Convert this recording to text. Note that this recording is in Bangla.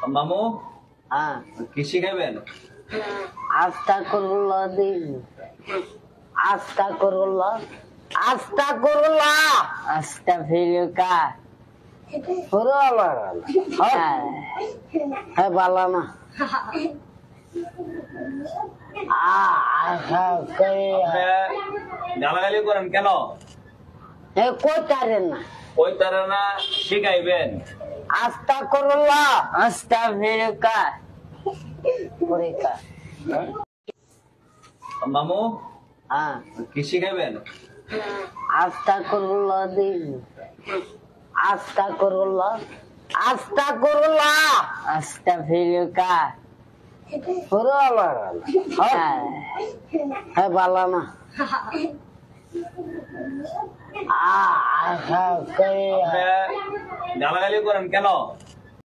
মামু হ্যাঁ কি শিখাইবেন? আস্তাগফিরুল্লাহ দিন আস্তাগফিরুল্লাহ আস্তাগফিরুল্লাহ আস্তাগফিরুকা পুরো আল্লাহ হ্যাঁ ভালো না গালাগালি করেন কেন? কইতারেন না ওই তারা না শিখাইবেন। আস্তাগফিরুল্লাহ আস্তাগফিরুকা পরীক্ষা মামু হ্যাঁ কি শিখাইবেন? আস্তাগফিরুল্লাহ দিন আস্তাগফিরুল্লাহ আস্তাগফিরুল্লাহ আস্তাগফিরুকা পুরো আল্লাহ হ্যাঁ ভালো না গালাগালি করেন কেন?